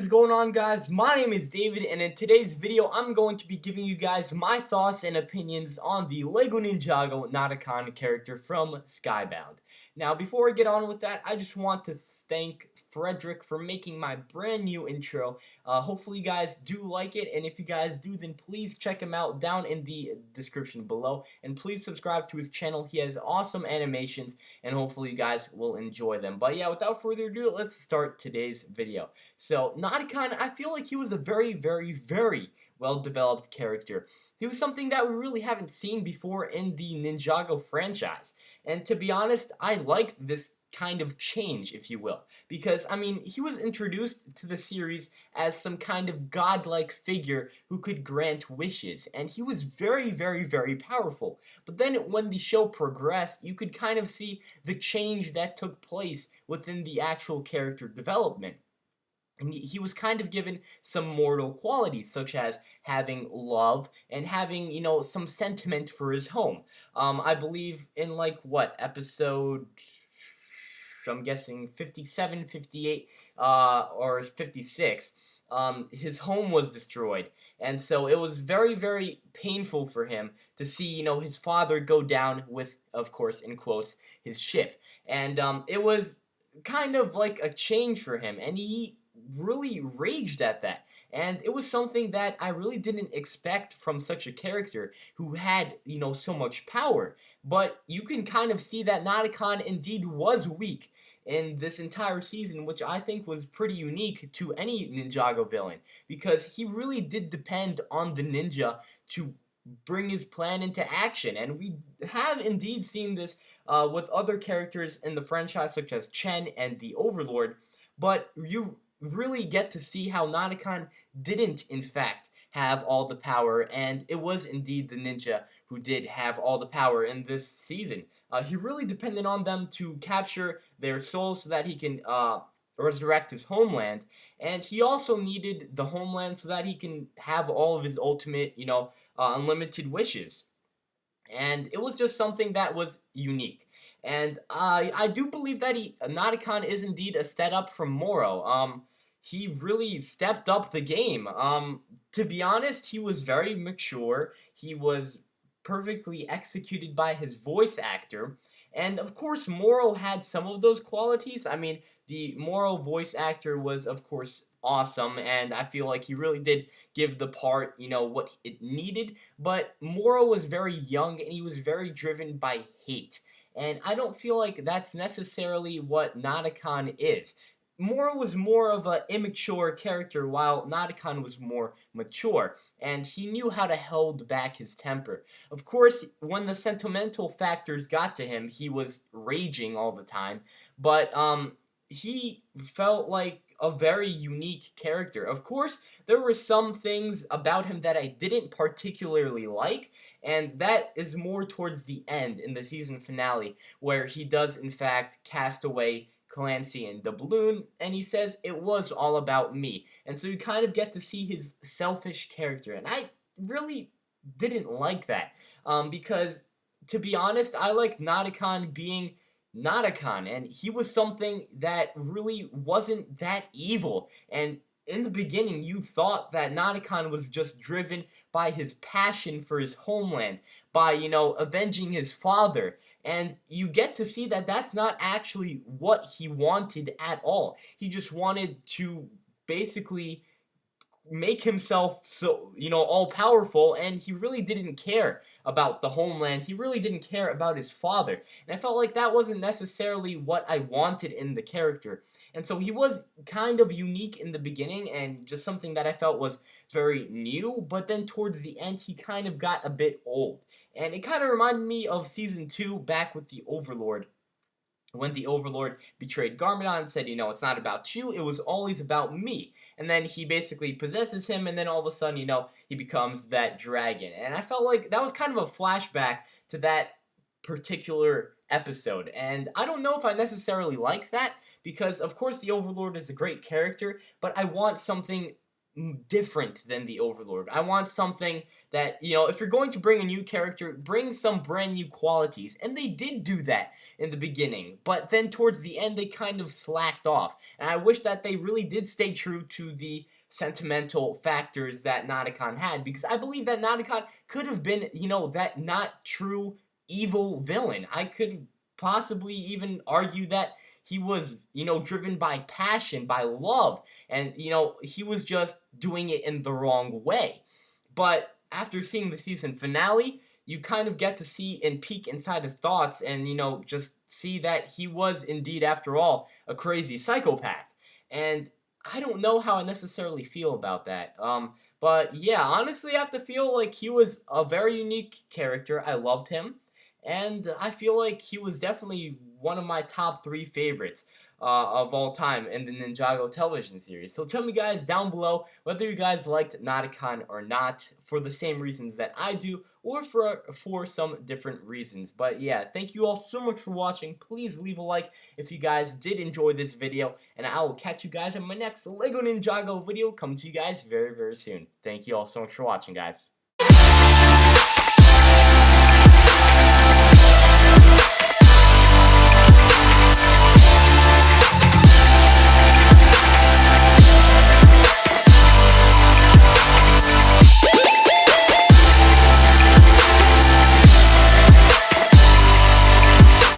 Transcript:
going on, guys? My name is David, and in today's video I'm going to be giving you guys my thoughts and opinions on the Lego Ninjago Nadakhan character from Skybound. Now, before we get on with that, I just want to thank Frederick for making my brand new intro. Hopefully you guys do like it, and if you guys do, then please check him out down in the description below, and please subscribe to his channel. He has awesome animations, and hopefully you guys will enjoy them. But yeah, without further ado, let's start today's video. So, Nadakhan, I feel like he was a very well-developed character. He was something that we really haven't seen before in the Ninjago franchise. And to be honest, I liked this kind of change, if you will. Because, I mean, he was introduced to the series as some kind of godlike figure who could grant wishes. And he was very powerful. But then when the show progressed, you could kind of see the change that took place within the actual character development. And he was kind of given some mortal qualities, such as having love and having, some sentiment for his home. I believe in, what, episode, I'm guessing 57, 58, or 56, his home was destroyed. And so it was very painful for him to see, his father go down with, of course, in quotes, his ship. And it was kind of like a change for him, and he really raged at that. And it was something that I really didn't expect from such a character who had, so much power. But you can kind of see that Nadakhan indeed was weak in this entire season, which I think was pretty unique to any Ninjago villain, because he really did depend on the ninja to bring his plan into action. And we have indeed seen this with other characters in the franchise, such as Chen and the Overlord. But you really get to see how Nadakhan didn't, in fact, have all the power, and it was indeed the ninja who did have all the power in this season. He really depended on them to capture their souls so that he can resurrect his homeland, and he also needed the homeland so that he can have all of his ultimate, unlimited wishes. And it was just something that was unique. And I do believe that Nadakhan is indeed a step up from Moro. He really stepped up the game. To be honest, he was very mature. He was perfectly executed by his voice actor. And of course, Moro had some of those qualities. I mean, the Moro voice actor was, of course, awesome, and I feel like he really did give the part, what it needed. But Moro was very young, and he was very driven by hate. And I don't feel like that's necessarily what Nadakhan is. Moro was more of an immature character, while Nadakhan was more mature, and he knew how to hold back his temper. Of course, when the sentimental factors got to him, he was raging all the time, but he felt like a very unique character. Of course, there were some things about him that I didn't particularly like, and that is more towards the end in the season finale, where he does in fact cast away Clancy and the balloon, and he says it was all about me. And so you kind of get to see his selfish character, and I really didn't like that, because to be honest, I like Nadakhan being Nadakhan, and he was something that really wasn't that evil. And in the beginning, you thought that Nadakhan was just driven by his passion for his homeland, by, avenging his father. And you get to see that that's not actually what he wanted at all. He just wanted to basically make himself so, all-powerful, and he really didn't care about the homeland. He really didn't care about his father. And I felt like that wasn't necessarily what I wanted in the character. And so he was kind of unique in the beginning, and just something that I felt was very new, but then towards the end, he kind of got a bit old. And it kind of reminded me of Season 2 back with the Overlord, when the Overlord betrayed Garmadon and said, it's not about you, it was always about me. And then he basically possesses him, and then all of a sudden, he becomes that dragon. And I felt like that was kind of a flashback to that particular episode. And I don't know if I necessarily like that, because of course the Overlord is a great character, but I want something different than the Overlord. I want something that, if you're going to bring a new character, bring some brand new qualities. And they did do that in the beginning, but then towards the end they kind of slacked off. And I wish that they really did stay true to the sentimental factors that Nadakhan had, because I believe that Nadakhan could have been, that not true evil villain. I could possibly even argue that he was, driven by passion, by love, and, he was just doing it in the wrong way. But after seeing the season finale, you kind of get to see and peek inside his thoughts and, just see that he was indeed, after all, a crazy psychopath. And I don't know how I necessarily feel about that. But yeah, honestly, I have to feel like he was a very unique character. I loved him. And I feel like he was definitely one of my top 3 favorites of all time in the Ninjago television series. So tell me guys down below whether you guys liked Nadakhan or not, for the same reasons that I do, or for some different reasons. But yeah, thank you all so much for watching. Please leave a like if you guys did enjoy this video, and I will catch you guys in my next LEGO Ninjago video coming to you guys very, very soon. Thank you all so much for watching, guys.